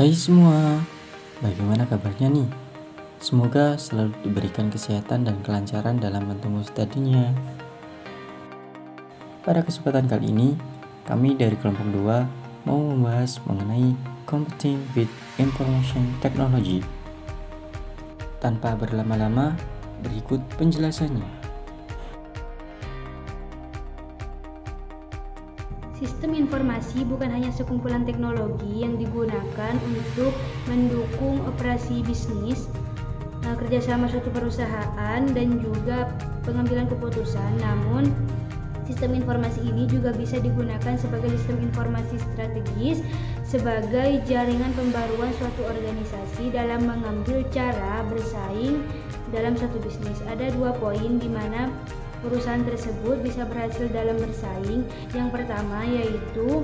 Hai semua, bagaimana kabarnya nih? Semoga selalu diberikan kesehatan dan kelancaran dalam bertemu studinya. Pada kesempatan kali ini, kami dari kelompok 2 mau membahas mengenai Computing with Information Technology. Tanpa berlama-lama, berikut penjelasannya. Sistem informasi bukan hanya sekumpulan teknologi yang digunakan untuk mendukung operasi bisnis, kerjasama suatu perusahaan, dan juga pengambilan keputusan. Namun, sistem informasi ini juga bisa digunakan sebagai sistem informasi strategis, sebagai jaringan pembaruan suatu organisasi dalam mengambil cara bersaing dalam suatu bisnis. Ada 2 poin di mana perusahaan tersebut bisa berhasil dalam bersaing. Yang pertama yaitu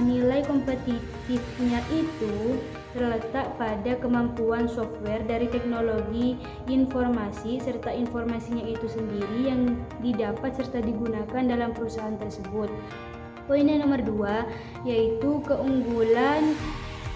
nilai kompetitifnya itu terletak pada kemampuan software dari teknologi informasi serta informasinya itu sendiri yang didapat serta digunakan dalam perusahaan tersebut. Poin yang nomor 2 yaitu keunggulan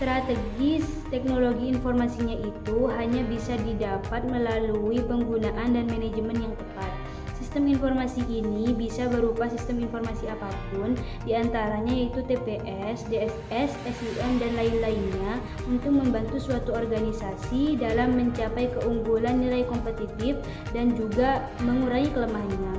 strategis teknologi informasinya itu hanya bisa didapat melalui penggunaan dan manajemen yang tepat. Sistem informasi ini bisa berupa sistem informasi apapun, diantaranya yaitu TPS, DSS, SIM, dan lain-lainnya untuk membantu suatu organisasi dalam mencapai keunggulan nilai kompetitif dan juga mengurangi kelemahannya.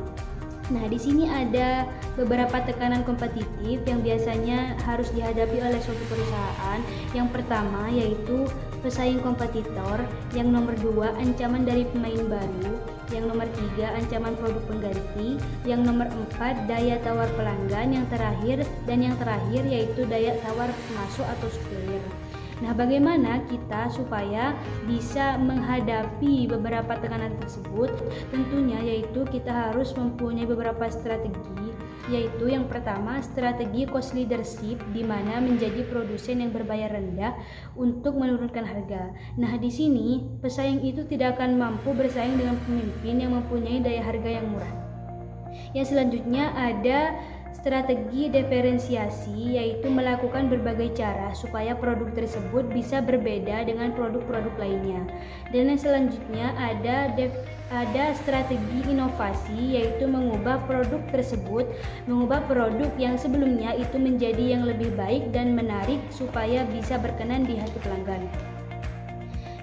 Nah, di sini ada beberapa tekanan kompetitif yang biasanya harus dihadapi oleh suatu perusahaan. Yang pertama yaitu pesaing kompetitor, yang nomor 2 ancaman dari pemain baru, yang nomor 3 ancaman produk pengganti, yang nomor 4 daya tawar pelanggan, yang terakhir yaitu daya tawar masuk atau supplier. Nah, bagaimana kita supaya bisa menghadapi beberapa tekanan tersebut? Tentunya yaitu kita harus mempunyai beberapa strategi, yaitu yang pertama strategi cost leadership, di mana menjadi produsen yang berbayar rendah untuk menurunkan harga. Nah, di sini pesaing itu tidak akan mampu bersaing dengan pemimpin yang mempunyai daya harga yang murah. Yang selanjutnya ada strategi diferensiasi, yaitu melakukan berbagai cara supaya produk tersebut bisa berbeda dengan produk-produk lainnya. Dan yang selanjutnya ada strategi inovasi, yaitu mengubah produk yang sebelumnya itu menjadi yang lebih baik dan menarik supaya bisa berkenan di hati pelanggan.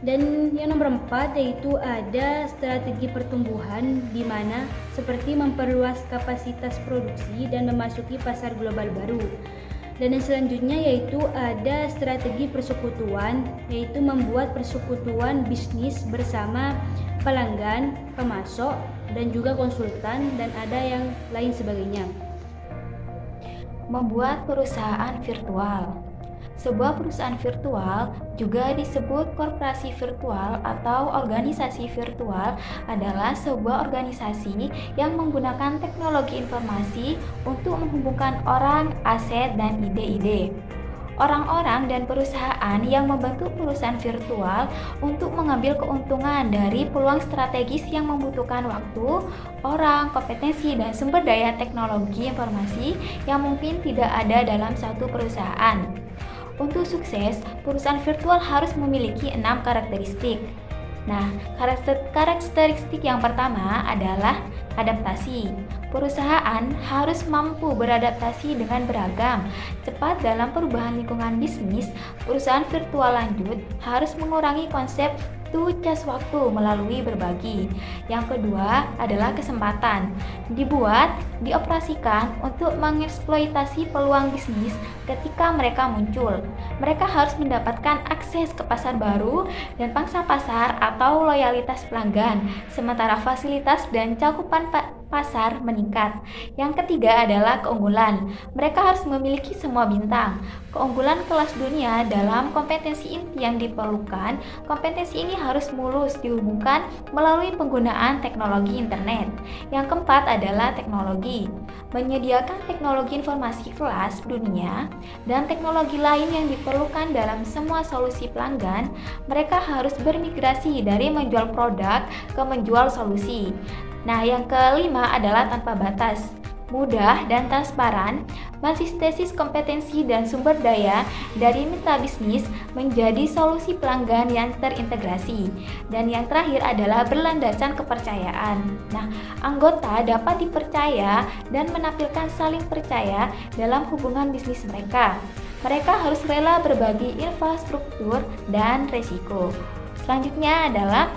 Dan yang nomor 4 yaitu ada strategi pertumbuhan, di mana seperti memperluas kapasitas produksi dan memasuki pasar global baru. Dan yang selanjutnya yaitu ada strategi persekutuan, yaitu membuat persekutuan bisnis bersama pelanggan, pemasok, dan juga konsultan, dan ada yang lain sebagainya. Membuat perusahaan virtual. Sebuah perusahaan virtual, juga disebut korporasi virtual atau organisasi virtual, adalah sebuah organisasi yang menggunakan teknologi informasi untuk menghubungkan orang, aset, dan ide-ide. Orang-orang dan perusahaan yang membentuk perusahaan virtual untuk mengambil keuntungan dari peluang strategis yang membutuhkan waktu, orang, kompetensi, dan sumber daya teknologi informasi yang mungkin tidak ada dalam satu perusahaan. Untuk sukses, perusahaan virtual harus memiliki 6 karakteristik. Nah, karakteristik yang pertama adalah adaptasi. Perusahaan harus mampu beradaptasi dengan beragam, cepat dalam perubahan lingkungan bisnis. Perusahaan virtual lanjut harus mengurangi konsep cas waktu melalui berbagi. Yang kedua adalah kesempatan. Dibuat, dioperasikan untuk mengeksploitasi peluang bisnis ketika mereka muncul. Mereka harus mendapatkan akses ke pasar baru dan pangsa pasar atau loyalitas pelanggan, sementara fasilitas dan cakupan pasar meningkat. Yang ketiga adalah keunggulan. Mereka harus memiliki semua bintang. Keunggulan kelas dunia dalam kompetensi inti yang diperlukan. Kompetensi ini harus mulus dihubungkan melalui penggunaan teknologi internet. Yang keempat adalah teknologi. Menyediakan teknologi informasi kelas dunia dan teknologi lain yang diperlukan dalam semua solusi pelanggan. Mereka harus bermigrasi dari menjual produk ke menjual solusi. Nah, yang kelima adalah tanpa batas. mudah dan transparan, mensintesis kompetensi dan sumber daya dari mitra bisnis menjadi solusi pelanggan yang terintegrasi. Dan yang terakhir adalah berlandasan kepercayaan. Nah, anggota dapat dipercaya dan menampilkan saling percaya dalam hubungan bisnis mereka. Mereka harus rela berbagi infrastruktur dan resiko. Selanjutnya adalah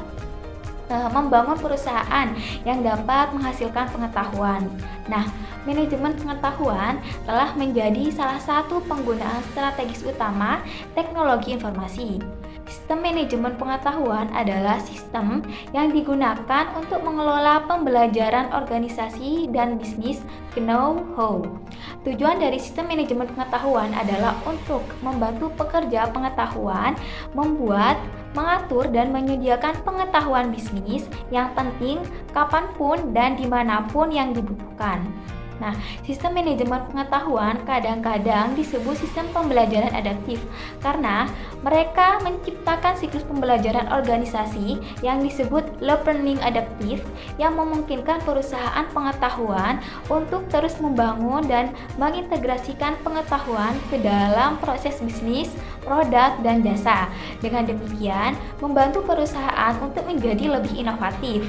membangun perusahaan yang dapat menghasilkan pengetahuan. Nah, manajemen pengetahuan telah menjadi salah satu penggunaan strategis utama teknologi informasi. Sistem manajemen pengetahuan adalah sistem yang digunakan untuk mengelola pembelajaran organisasi dan bisnis know-how. Tujuan dari sistem manajemen pengetahuan adalah untuk membantu pekerja pengetahuan membuat, mengatur, dan menyediakan pengetahuan bisnis yang penting kapanpun dan dimanapun yang dibutuhkan. Nah, sistem manajemen pengetahuan kadang-kadang disebut sistem pembelajaran adaptif karena mereka menciptakan siklus pembelajaran organisasi yang disebut learning adaptive yang memungkinkan perusahaan pengetahuan untuk terus membangun dan mengintegrasikan pengetahuan ke dalam proses bisnis, produk, dan jasa. Dengan demikian, membantu perusahaan untuk menjadi lebih inovatif,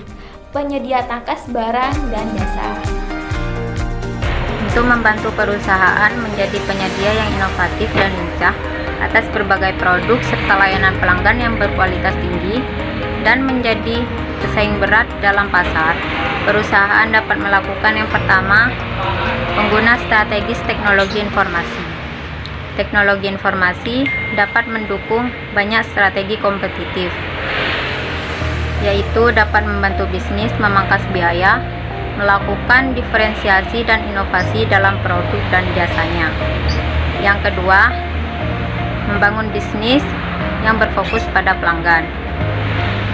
penyedia tangkas barang dan jasa. Untuk membantu perusahaan menjadi penyedia yang inovatif dan lincah atas berbagai produk serta layanan pelanggan yang berkualitas tinggi dan menjadi pesaing berat dalam pasar, perusahaan dapat melakukan yang pertama, pengguna strategis teknologi informasi. Teknologi informasi dapat mendukung banyak strategi kompetitif, yaitu dapat membantu bisnis memangkas biaya, melakukan diferensiasi dan inovasi dalam produk dan jasanya. Yang kedua, membangun bisnis yang berfokus pada pelanggan.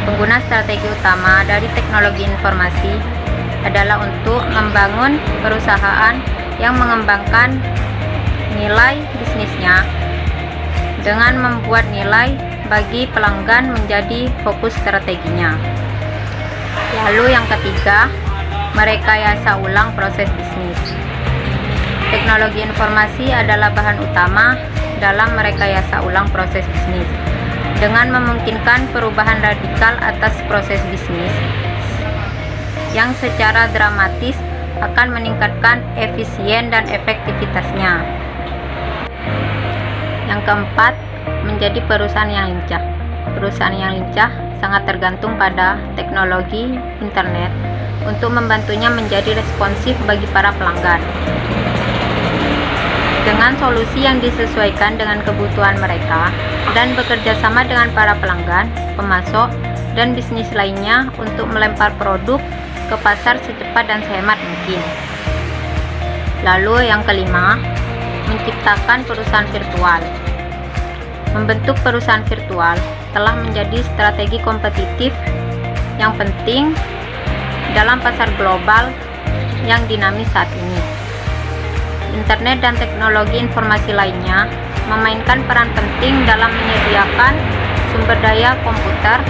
Pengguna strategi utama dari teknologi informasi adalah untuk membangun perusahaan yang mengembangkan nilai bisnisnya dengan membuat nilai bagi pelanggan menjadi fokus strateginya. Lalu yang ketiga, merekayasa ulang proses bisnis. Teknologi informasi adalah bahan utama dalam merekayasa ulang proses bisnis dengan memungkinkan perubahan radikal atas proses bisnis yang secara dramatis akan meningkatkan efisien dan efektivitasnya. Yang keempat, menjadi perusahaan yang lincah. Perusahaan yang lincah sangat tergantung pada teknologi internet untuk membantunya menjadi responsif bagi para pelanggan. Dengan solusi yang disesuaikan dengan kebutuhan mereka dan bekerja sama dengan para pelanggan, pemasok, dan bisnis lainnya untuk melempar produk ke pasar secepat dan sehemat mungkin. Lalu yang kelima, menciptakan perusahaan virtual. Membentuk perusahaan virtual telah menjadi strategi kompetitif yang penting dalam pasar global yang dinamis saat ini. Internet dan teknologi informasi lainnya memainkan peran penting dalam menyediakan sumber daya komputer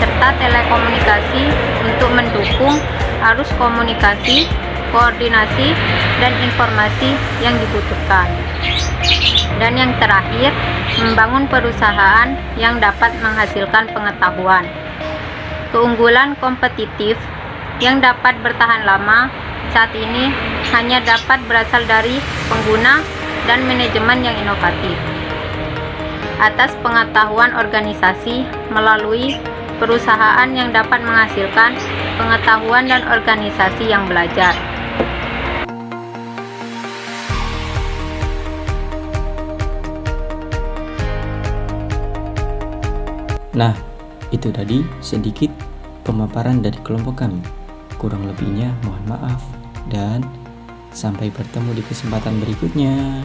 serta telekomunikasi untuk mendukung arus komunikasi, koordinasi, dan informasi yang dibutuhkan. Dan yang terakhir, membangun perusahaan yang dapat menghasilkan pengetahuan. Keunggulan kompetitif yang dapat bertahan lama saat ini hanya dapat berasal dari pengguna dan manajemen yang inovatif atas pengetahuan organisasi melalui perusahaan yang dapat menghasilkan pengetahuan dan organisasi yang belajar. Nah, itu tadi sedikit pemaparan dari kelompok kami. Kurang lebihnya mohon maaf dan sampai bertemu di kesempatan berikutnya.